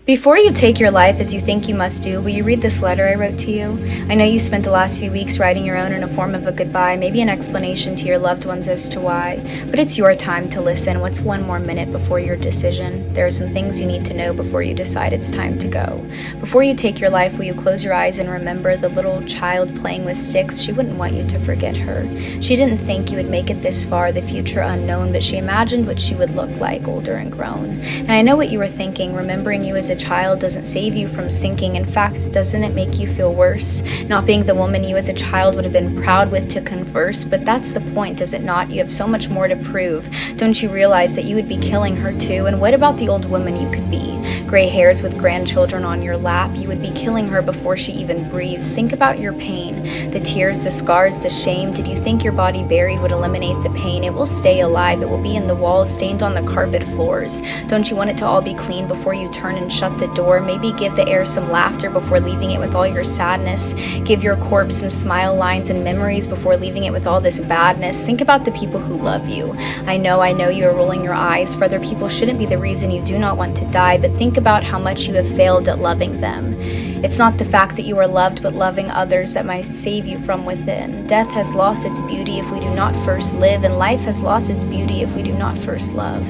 Before you take your life as you think you must do, will you read this letter I wrote to you? I know you spent the last few weeks writing your own in a form of a goodbye, maybe an explanation to your loved ones as to why, but it's your time to listen. What's one more minute before your decision? There are some things you need to know before you decide it's time to go. Before you take your life, will you close your eyes and remember the little child playing with sticks? She wouldn't want you to forget her. She didn't think you would make it this far, the future unknown, but she imagined what she would look like, older and grown. And I know what you were thinking. Remembering you as a child doesn't save you from sinking. In fact, doesn't it make you feel worse? Not being the woman you as a child would have been proud with to converse, but that's the point, is it not? You have so much more to prove. Don't you realize that you would be killing her too? And what about the old woman you could be? Gray hairs with grandchildren on your lap. You would be killing her before she even breathes. Think about your pain, the tears, the scars, the shame. Did you think your body buried would eliminate the pain? It will stay alive. It will be in the walls, stained on the carpet floors. Don't you want it to all be clean before you turn and shut the door? Maybe give the air some laughter before leaving it with all your sadness. Give your corpse some smile lines and memories before leaving it with all this badness. Think about the people who love you. I know you are rolling your eyes, for other people shouldn't be the reason you do not want to die, but think about how much you have failed at loving them. It's not the fact that you are loved, but loving others that might save you from within. Death has lost its beauty if we do not first live, and life has lost its beauty if we do not first love.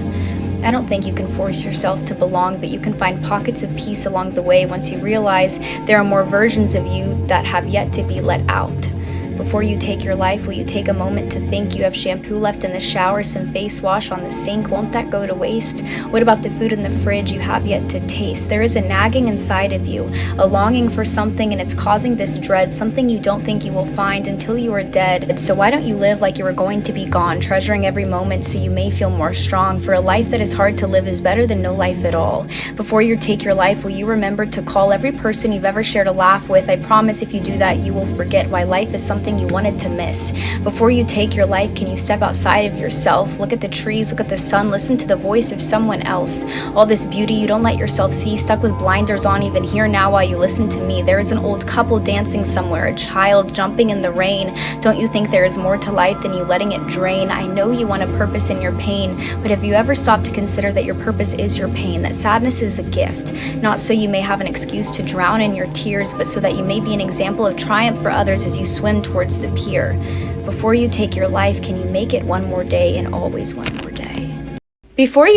I don't think you can force yourself to belong, but you can find pockets of peace along the way once you realize there are more versions of you that have yet to be let out. Before you take your life, will you take a moment to think? You have shampoo left in the shower, some face wash on the sink. Won't that go to waste? What about the food in the fridge you have yet to taste? There is a nagging inside of you, a longing for something, and it's causing this dread, something you don't think you will find until you are dead. So why don't you live like you were going to be gone, treasuring every moment so you may feel more strong? For a life that is hard to live is better than no life at all. Before you take your life, will you remember to call every person you've ever shared a laugh with? I promise if you do that, you will forget why life is something you wanted to miss. Before you take your life, can you step outside of yourself? Look at the trees, look at the sun, listen to the voice of someone else. All this beauty you don't let yourself see, stuck with blinders on even here now while you listen to me. There is an old couple dancing somewhere, a child jumping in the rain. Don't you think there is more to life than you letting it drain? I know you want a purpose in your pain, but have you ever stopped to consider that your purpose is your pain, that sadness is a gift, not so you may have an excuse to drown in your tears, but so that you may be an example of triumph for others as you swim towards the pier. Before you take your life, can you make it one more day and always one more day? Before you